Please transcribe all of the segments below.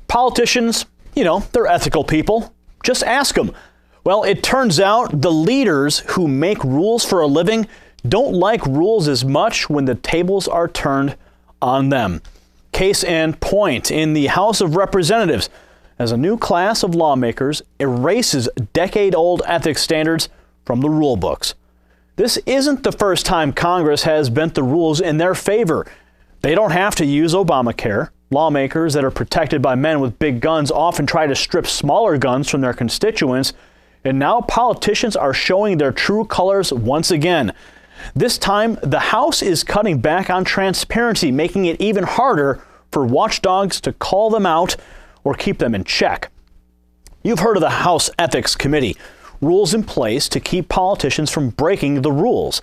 Politicians, they're ethical people. Just ask them. Well, it turns out the leaders who make rules for a living don't like rules as much when the tables are turned on them. Case in point, in the House of Representatives, as a new class of lawmakers erases decade-old ethics standards from the rule books. This isn't the first time Congress has bent the rules in their favor. They don't have to use Obamacare. Lawmakers that are protected by men with big guns often try to strip smaller guns from their constituents, and now politicians are showing their true colors once again. This time, the House is cutting back on transparency, making it even harder for watchdogs to call them out or keep them in check. You've heard of the House Ethics Committee, rules in place to keep politicians from breaking the rules.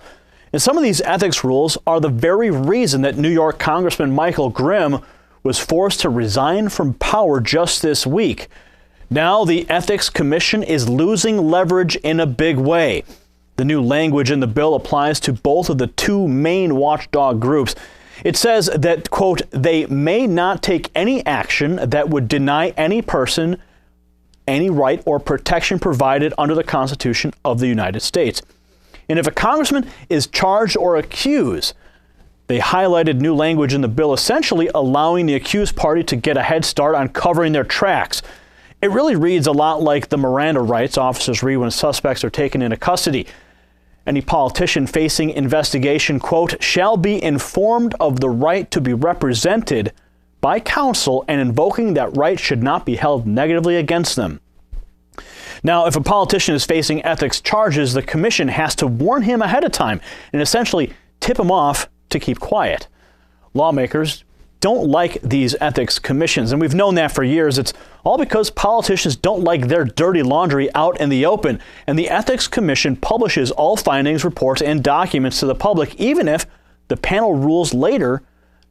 And some of these ethics rules are the very reason that New York Congressman Michael Grimm was forced to resign from power just this week. Now the Ethics Commission is losing leverage in a big way. The new language in the bill applies to both of the two main watchdog groups. It says that, quote, they may not take any action that would deny any person any right or protection provided under the Constitution of the United States. And if a congressman is charged or accused, they highlighted new language in the bill, essentially allowing the accused party to get a head start on covering their tracks. It really reads a lot like the Miranda rights officers read when suspects are taken into custody. Any politician facing investigation, quote, shall be informed of the right to be represented by counsel, and invoking that right should not be held negatively against them. Now, if a politician is facing ethics charges, the commission has to warn him ahead of time and essentially tip him off to keep quiet. Lawmakers don't like these ethics commissions, and we've known that for years. It's all because politicians don't like their dirty laundry out in the open, and the Ethics Commission publishes all findings, reports, and documents to the public, even if the panel rules later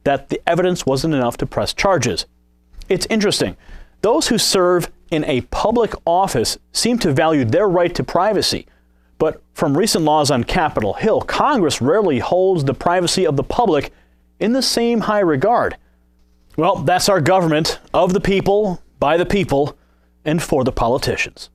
that the evidence wasn't enough to press charges. It's interesting. Those who serve in a public office seem to value their right to privacy. But from recent laws on Capitol Hill, Congress rarely holds the privacy of the public in the same high regard. Well, that's our government, of the people, by the people, and for the politicians.